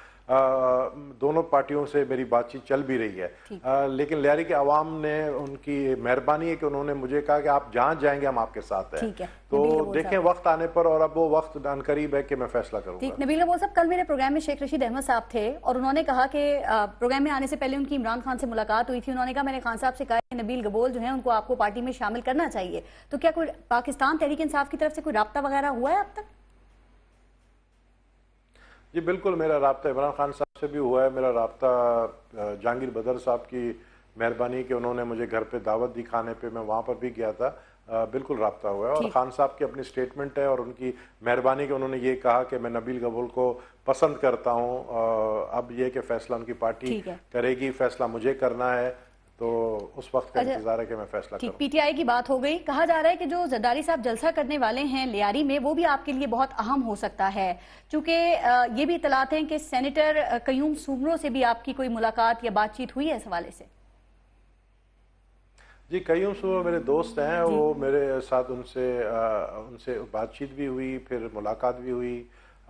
दोनों पार्टियों से मेरी बातचीत चल भी रही है, लेकिन लियारी के अवाम ने, उनकी मेहरबानी है कि उन्होंने मुझे कहा कि आप जहां जाएंगे हम आपके साथ हैं। तो देखें वक्त आने पर, और अब वो वक्त अनकरीब है कि मैं फैसला करूंगा। ठीक। नबील गबोल साहब, कल मेरे प्रोग्राम में शेख रशीद अहमद साहब थे और उन्होंने कहा कि प्रोग्राम में आने से पहले उनकी इमरान खान से मुलाकात हुई थी। उन्होंने कहा मैंने खान साहब से कहा कि नबील गबोल जो है उनको आपको पार्टी में शामिल करना चाहिए। तो क्या कोई पाकिस्तान तहरीक इंसाफ की तरफ से कोई राब्ता वगैरह हुआ है अब तक? जी बिल्कुल, मेरा राब्ता इमरान खान साहब से भी हुआ है। मेरा राब्ता जहांगीर बदर साहब की मेहरबानी कि उन्होंने मुझे घर पे दावत दी खाने पे, मैं वहाँ पर भी गया था। बिल्कुल राब्ता हुआ है, और खान साहब की अपनी स्टेटमेंट है और उनकी मेहरबानी कि उन्होंने ये कहा कि मैं नबील गबोल को पसंद करता हूँ। अब ये कि फैसला उनकी पार्टी करेगी, फैसला मुझे करना है, तो उस वक्त का इंतजार है कि मैं फैसला करूं। PTI की बात हो गई, कहा जा रहा है कि जो जरदारी साहब जलसा करने वाले हैं लियारी में, वो भी आपके लिए बहुत अहम हो सकता है, क्योंकि ये भी इतलात हैं कि सेनेटर कयूम सुमरो से भी आपकी कोई मुलाकात या बातचीत हुई है इस हवाले से। जी कयूम सुमरो मेरे दोस्त हैं, वो मेरे साथ उनसे बातचीत भी हुई, फिर मुलाकात भी हुई।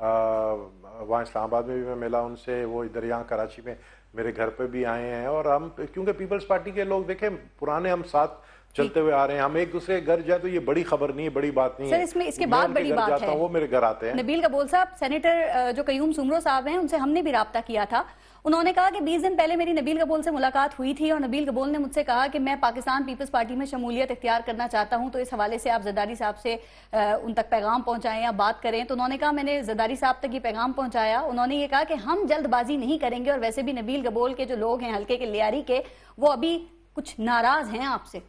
वहाँ इस्लामाबाद में भी मैं मिला उनसे, वो इधर यहाँ कराची में मेरे घर पे भी आए हैं। और हम, क्योंकि पीपल्स पार्टी के लोग देखें पुराने, हम साथ चलते हुए आ रहे हैं, हम एक दूसरे के घर जाए तो ये बड़ी खबर नहीं है, बड़ी बात नहीं है। इसके बाद बड़ी बात है, वो मेरे घर आते हैं। नबील गबोल साहब, सेनेटर जो कयूम सुमरो साहब हैं, उनसे हमने भी राब्ता किया था। उन्होंने कहा कि 20 दिन पहले मेरी नबील गबोल से मुलाकात हुई थी और नबील गबोल ने मुझसे कहा कि मैं पाकिस्तान पीपल्स पार्टी में शमूलियत इख्तियार करना चाहता हूं, तो इस हवाले से आप जरदारी साहब से उन तक पैगाम पहुंचाएं या बात करें। तो उन्होंने कहा मैंने जरदारी साहब तक ये पैगाम पहुंचाया। उन्होंने ये कहा कि हम जल्दबाजी नहीं करेंगे, और वैसे भी नबील गबोल के जो लोग हैं हल्के के लियारी के, वो अभी कुछ नाराज हैं आपसे।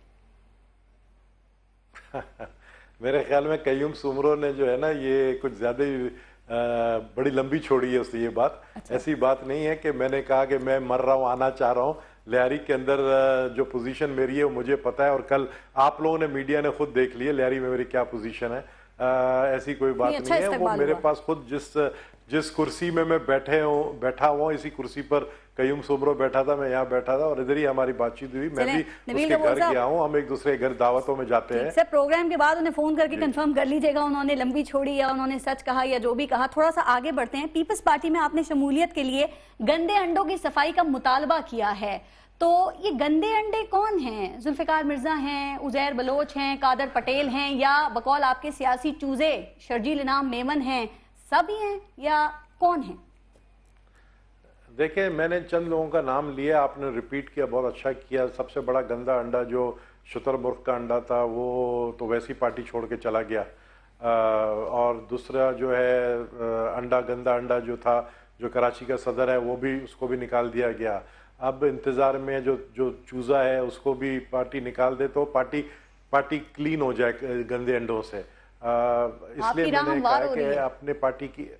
मेरे ख्याल में कयूम सुमरो ने जो है ना, ये कुछ ज्यादा ही बड़ी लंबी छोड़ी है उससे ये बात। ऐसी बात नहीं है कि मैंने कहा कि मैं मर रहा हूँ, आना चाह रहा हूँ। लियारी के अंदर जो पोजीशन मेरी है वो मुझे पता है, और कल आप लोगों ने, मीडिया ने खुद देख लिया लियारी में मेरी क्या पोजीशन है। ऐसी कोई बात नहीं है। वो मेरे पास खुद जिस कुर्सी में मैं बैठा हुआ, इसी कुर्सी पर कयूम सुमरो बैठा था, मैं यहाँ बैठा था, और इधर ही हमारी बातचीत हुई। मैं भी उसके घर गया हूँ, हम एक दूसरे के घर दावतों में जाते हैं। सर, प्रोग्राम के बाद उन्हें फोन करके कंफर्म कर लीजिएगा उन्होंने लंबी छोड़ी या उन्होंने सच कहा या जो भी कहा। थोड़ा सा आगे बढ़ते हैं। पीपल्स पार्टी में आपने शमूलियत के लिए गंदे अंडों की सफाई का मुतालबा किया है, तो ये गंदे अंडे कौन हैं? जुल्फिकार मिर्जा हैं, उजैर बलोच हैं, कादर पटेल हैं, या बकौल आपके सियासी चूजे शर्जील इनाम मेमन हैं, सभी हैं या कौन है? देखिए, मैंने चंद लोगों का नाम लिया, आपने रिपीट किया, बहुत अच्छा किया। सबसे बड़ा गंदा अंडा जो शुतुरमुर्ग का अंडा था, वो तो वैसी पार्टी छोड़ के चला गया। और दूसरा जो है गंदा अंडा जो था, जो कराची का सदर है, वो भी, उसको भी निकाल दिया गया। अब इंतजार में जो चूजा है उसको भी पार्टी निकाल दे तो पार्टी क्लीन हो जाए गंदे अंडों से। इसलिए मैंने कहा कि अपने पार्टी की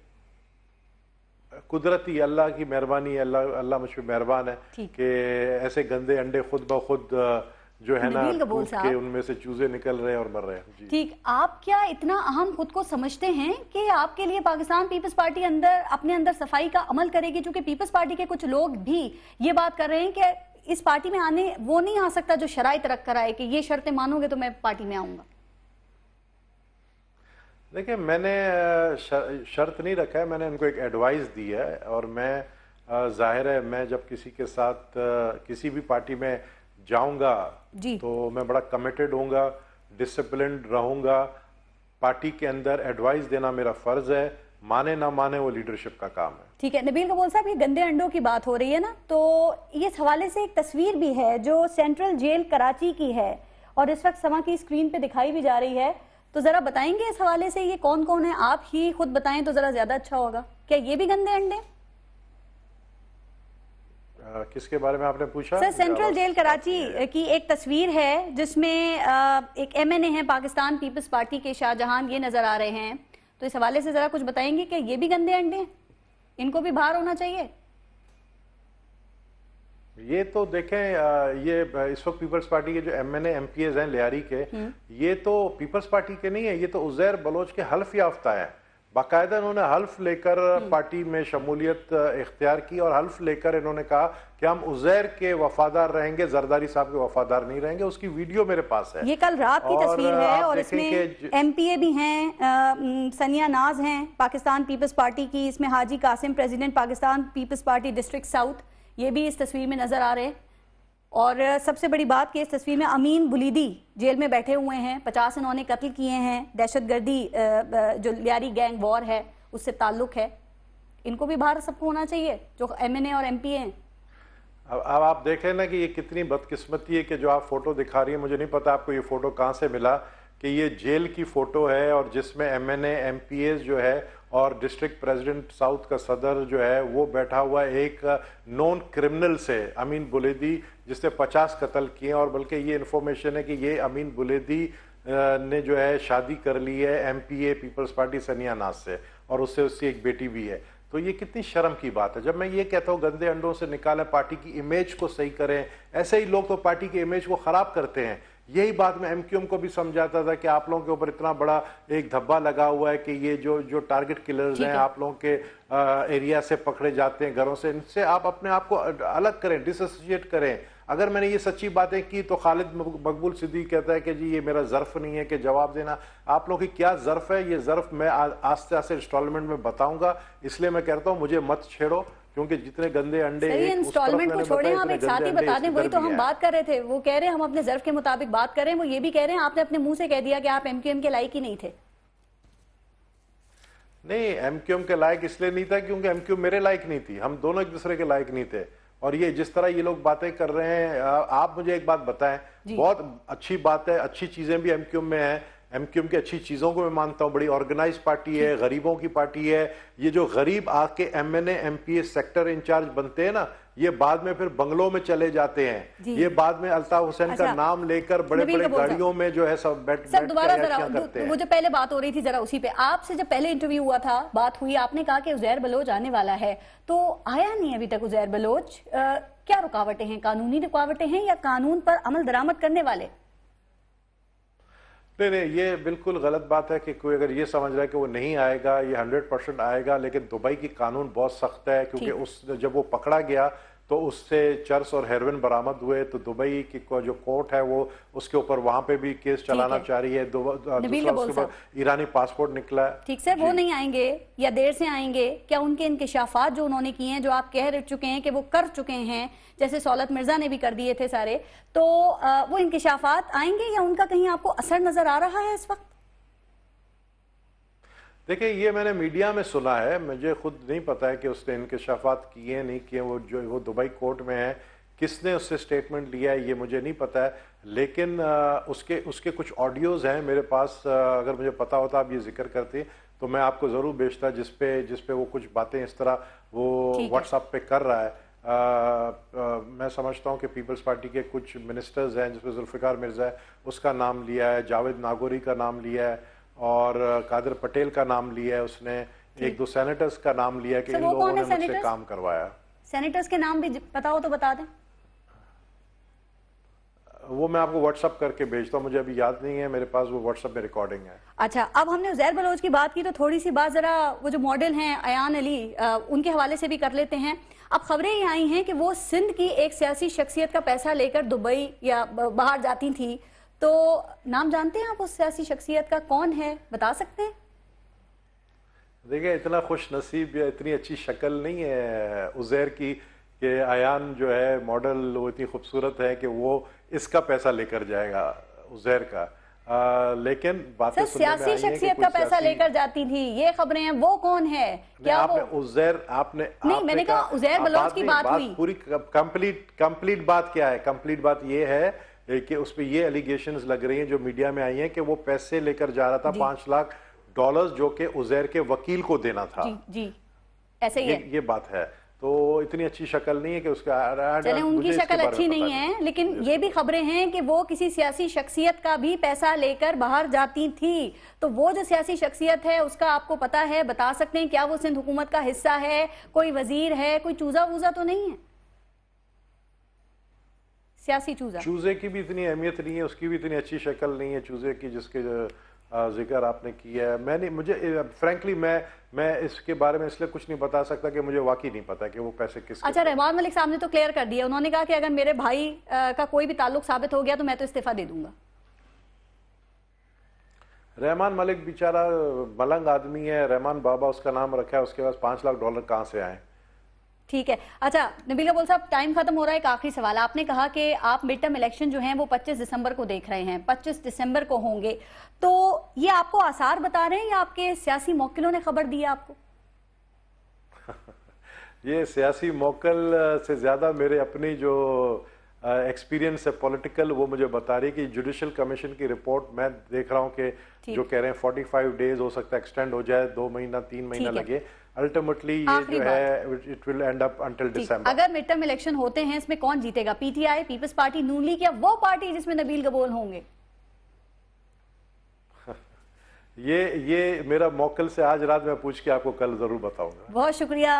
कुदरती, अल्लाह की मेहरबानी, अल्लाह मुझ पर मेहरबान है कि ऐसे गंदे अंडे खुद ब खुद जो है ना नबील कबूल टूट के साहब। उनमें से चूजे निकल रहे हैं और मर रहे हैं। जी। ठीक, आप क्या इतना अहम खुद को समझते हैं कि आपके लिए पाकिस्तान पीपल्स पार्टी अपने अंदर सफाई का अमल करेगी? क्योंकि पीपल्स पार्टी के कुछ लोग भी ये बात कर रहे हैं कि इस पार्टी में आने वो नहीं आ सकता जो शराइत रख कर आए कि ये शर्तें मानोगे तो मैं पार्टी में आऊंगा। देखिए, मैंने शर्त नहीं रखा है, मैंने उनको एक एडवाइस दी है और मैं जाहिर है मैं जब किसी के साथ किसी भी पार्टी में जाऊंगा तो मैं बड़ा कमिटेड होऊंगा, डिसिप्लिन्ड रहूंगा। पार्टी के अंदर एडवाइस देना मेरा फर्ज है, माने ना माने वो लीडरशिप का काम है। ठीक है नबील कबूल साहब, ये गंदे अंडों की बात हो रही है ना, तो इस हवाले से एक तस्वीर भी है जो सेंट्रल जेल कराची की है और इस वक्त समा की स्क्रीन पे दिखाई भी जा रही है, तो जरा बताएंगे इस हवाले से ये कौन कौन है? आप ही खुद बताएं तो जरा ज्यादा अच्छा होगा। क्या ये भी गंदे अंडे? किसके बारे में आपने पूछा? सर, सेंट्रल जेल कराची की एक तस्वीर है जिसमें एक MNA है पाकिस्तान पीपल्स पार्टी के, शाहजहां, ये नजर आ रहे हैं, तो इस हवाले से जरा कुछ बताएंगे कि ये भी गंदे अंडे हैं, इनको भी बाहर होना चाहिए? ये तो देखें, ये इस वक्त पीपल्स पार्टी के जो MNA MPs हैं लियारी के, ये तो पीपल्स पार्टी के नहीं है, ये तो उज़ैर बलोच के हल्फ याफ्ता है। बाकायदा इन्होंने हल्फ लेकर पार्टी में शमूलियत इख्तियार की और हल्फ लेकर इन्होंने कहा कि हम उज़ैर के वफादार रहेंगे, जरदारी साहब के वफादार नहीं रहेंगे। उसकी वीडियो मेरे पास है, ये कल रात की तस्वीर है और इसमें MPA भी हैं, सनिया नाज हैं पाकिस्तान पीपल्स पार्टी की, इसमें Haji Qasim president Pakistan Peoples Party district south, ये भी इस तस्वीर में नजर आ रहे हैं। और सबसे बड़ी बात कि इस तस्वीर में अमीन बुलीदी जेल में बैठे हुए हैं, 50 इन्होंने कत्ल किए हैं, दहशतगर्दी जो लियारी गैंग वॉर है उससे ताल्लुक है, इनको भी बाहर सबको होना चाहिए जो MNA और MPA हैं। अब आप देखें ना कि ये कितनी बदकिस्मती है कि जो आप फोटो दिखा रही है, मुझे नहीं पता आपको ये फोटो कहाँ से मिला, कि ये जेल की फोटो है और जिसमें MNA MPAs जो है और डिस्ट्रिक्ट प्रेसिडेंट साउथ का सदर जो है वो बैठा हुआ है एक नॉन क्रिमिनल से, अमीन बुलेदी, जिसने 50 कत्ल किए। और बल्कि ये इन्फॉर्मेशन है कि ये अमीन बुलेदी ने जो है शादी कर ली है MPA पीपल्स पार्टी सनिया नाज से और उससे उसकी एक बेटी भी है। तो ये कितनी शर्म की बात है। जब मैं ये कहता हूँ गंदे अंडों से निकालें, पार्टी की इमेज को सही करें, ऐसे ही लोग तो पार्टी की इमेज को खराब करते हैं। यही बात मैं MQM को भी समझाता था कि आप लोगों के ऊपर इतना बड़ा एक धब्बा लगा हुआ है कि ये जो टारगेट किलर्स हैं आप लोगों के एरिया से पकड़े जाते हैं, घरों से, इनसे आप अपने आप को अलग करें, डिसोसिएट करें। अगर मैंने ये सच्ची बातें की तो खालिद मकबूल सिद्दीक कहता है कि जी ये मेरा ज़र्फ नहीं है कि जवाब देना। आप लोगों की क्या ज़र्फ है, ये ज़र्फ मैं आस्ते आस्ते इंस्टॉलमेंट में बताऊंगा। इसलिए मैं कहता हूँ मुझे मत छेड़ो, क्योंकि जितने गंदे अंडे इंस्टॉलमेंट को छोड़े, आप एक साथ ही बता दें, वही तो हम बात कर रहे थे। वो कह रहे हैं हम अपने ज़र्फ के मुताबिक बात कर रहे हैं, वो ये भी कह रहे हैं आपने अपने मुंह से कह दिया कि आप MQM के लायक ही नहीं थे। नहीं, MQM के लायक इसलिए नहीं था क्योंकि MQM मेरे लायक नहीं थी, हम दोनों एक दूसरे के लायक नहीं थे। और ये जिस तरह ये लोग बातें कर रहे हैं, आप मुझे एक बात बताएं, बहुत अच्छी बात है, अच्छी चीजें भी MQM में हैं, MQM की अच्छी चीजों को मैं मानता हूं, बड़ी ऑर्गेनाइज पार्टी है, गरीबों की पार्टी है। ये जो गरीब आके MNA MPA सेक्टर इंचार्ज बनते हैं ना, ये बाद में फिर बंगलों में चले जाते हैं, ये बाद में अल्ताफ हुसैन का नाम लेकर बड़े बड़े गाड़ियों में जो है सब बैठ दोबारा जरा मुझे पहले बात हो रही थी जरा उसी पे, आपसे जब पहले इंटरव्यू हुआ था, बात हुई, आपने कहा कि उज़ैर बलोच आने वाला है, तो आया नहीं अभी तक उज़ैर बलोच। क्या रुकावटें हैं, कानूनी रुकावटें हैं या कानून पर अमल दरामद करने वाले? नहीं, ये बिल्कुल गलत बात है कि कोई अगर ये समझ रहा है कि वो नहीं आएगा, ये 100% आएगा। लेकिन दुबई की कानून बहुत सख्त है, क्योंकि जब वो पकड़ा गया तो उससे चर्स और हेरोइन बरामद हुए, तो दुबई की जो कोर्ट है वो उसके ऊपर वहां पे भी केस चलाना चाह रही है। दूसरा उसके ऊपर ईरानी पासपोर्ट निकला है। ठीक से वो नहीं आएंगे या देर से आएंगे, क्या उनके इंकिशाफात जो उन्होंने किए हैं, जो आप कह चुके हैं कि वो कर चुके हैं, जैसे सौलत मिर्जा ने भी कर दिए थे सारे, तो वो इंकिशाफात आएंगे या उनका कहीं आपको असर नजर आ रहा है इस वक्त? देखिए, ये मैंने मीडिया में सुना है, मुझे खुद नहीं पता है कि उसने इंकिशाफात किए नहीं किए। वो दुबई कोर्ट में है, किसने उससे स्टेटमेंट लिया है ये मुझे नहीं पता है। लेकिन उसके कुछ ऑडियोज़ हैं मेरे पास, अगर मुझे पता होता आप ये जिक्र करते तो मैं आपको ज़रूर भेजता, जिसपे वो कुछ बातें इस तरह वो व्हाट्सएप पे कर रहा है। मैं समझता हूँ कि पीपल्स पार्टी के कुछ मिनिस्टर्स हैं, जिसमें जुल्फ़िकार मिर्ज़ा है, उसका नाम लिया है, जावेद नागौरी का नाम लिया है और कादिर पटेल का नाम लिया है उसने, एक दो सेनेटर्स का नाम लिया है कि इन लोगों ने मुझसे काम करवाया। सेनेटर्स के नाम भी पता हो तो बता दें। वो मैं आपको व्हाट्सअप करके भेजता हूँ, मुझे अभी याद नहीं है, मेरे पास वो व्हाट्सअप में रिकॉर्डिंग है। अच्छा, अब हमने उज़ैर बलोच की बात की तो थोड़ी सी बात जरा वो जो मॉडल हैं अयान अली, उनके हवाले से भी कर लेते हैं। अब खबरें ये आई हैं कि वो सिंध की एक सियासी शख्सियत का पैसा लेकर दुबई या बाहर जाती थी, तो नाम जानते हैं आप उस सियासी शख्सियत का, कौन है, बता सकते हैं? देखिए, इतना खुश नसीब या इतनी अच्छी शक्ल नहीं है उज़ैर की कि अयान जो है मॉडल वो इतनी खूबसूरत है कि वो इसका पैसा लेकर जाएगा उज़ैर का। लेकिन बातें सियासी शख्सियत का पैसा लेकर जाती थी, ये खबरें हैं, वो कौन है? क्या आपने वो उज़ैर नहीं, मैंने कहा उज़ैर बलोच की बात हुई। पूरी कंप्लीट बात क्या है? कंप्लीट बात ये है कि उस पे ये एलिगेशंस लग रही हैं जो मीडिया में आई हैं कि वो पैसे लेकर जा रहा था $5 लाख जो कि उज़ैर के वकील को देना था। जी ऐसे ही है। ये बात है। तो इतनी अच्छी शक्ल नहीं है कि उसका, चले उनकी शक्ल अच्छी नहीं है, लेकिन ये भी खबरें हैं कि वो किसी सियासी शख्सियत का भी पैसा लेकर बाहर जाती थी। तो वो जो सियासी शख्सियत है उसका आपको पता है, बता सकते हैं? क्या वो सिंध हुकूमत का हिस्सा है, कोई वजीर है, कोई चूजा वूजा तो नहीं है? सियासी चूजे की भी इतनी अहमियत नहीं है, उसकी भी इतनी अच्छी शक्ल नहीं है चूजे की जिसके जिक्र आपने किया है। मैं नहीं, मुझे फ्रैंकली मैं इसके बारे में इसलिए कुछ नहीं बता सकता कि मुझे वाकई नहीं पता कि वो पैसे किसके। अच्छा, रहमान मलिक साहब ने तो क्लियर कर दिया, उन्होंने कहा कि अगर मेरे भाई का कोई भी ताल्लुक साबित हो गया तो मैं तो इस्तीफा दे दूंगा। रहमान मलिक बेचारा मलंग आदमी है, रहमान बाबा उसका नाम रखा है, उसके पास $5 लाख कहाँ से आए? ठीक है। अच्छा नबील कबूल साहब, टाइम खत्म हो रहा है, एक आखिरी सवाल। आपने कहा कि आप मिड टर्म इलेक्शन जो हैं वो 25 दिसंबर को देख रहे हैं, 25 दिसंबर को होंगे, तो ये आपको आसार बता रहे हैं या आपके सियासी मौकिलों ने खबर दी है आपको? ये सियासी मौकल से ज्यादा मेरे अपनी जो एक्सपीरियंस है पॉलिटिकल, वो मुझे बता रही है कि जुडिशल कमीशन की रिपोर्ट मैं देख रहा हूँ कि जो कह रहे हैं 45 डेज हो सकता है एक्सटेंड हो जाए, 2 महीना 3 महीना लगे। अल्टीमेटली ये जो है it will end up until December. अगर मिड टर्म इलेक्शन होते हैं, इसमें कौन जीतेगा? पीटीआई, पीपल्स पार्टी, नून लीग, या वो पार्टी जिसमें नबील कबूल होंगे? ये मेरा मौकल से आज रात में पूछ के आपको कल जरूर बताऊंगा। बहुत शुक्रिया,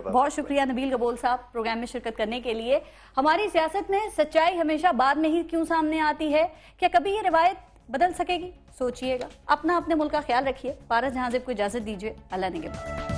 बहुत शुक्रिया नबील कबूल साहब प्रोग्राम में शिरकत करने के लिए। हमारी सियासत में सच्चाई हमेशा बाद में ही क्यों सामने आती है? क्या कभी ये रिवायत बदल सकेगी? सोचिएगा। अपना अपने मुल्क का ख्याल रखिए। पारस जहां को इजाजत दीजिए। अल्लाह ने के बाद।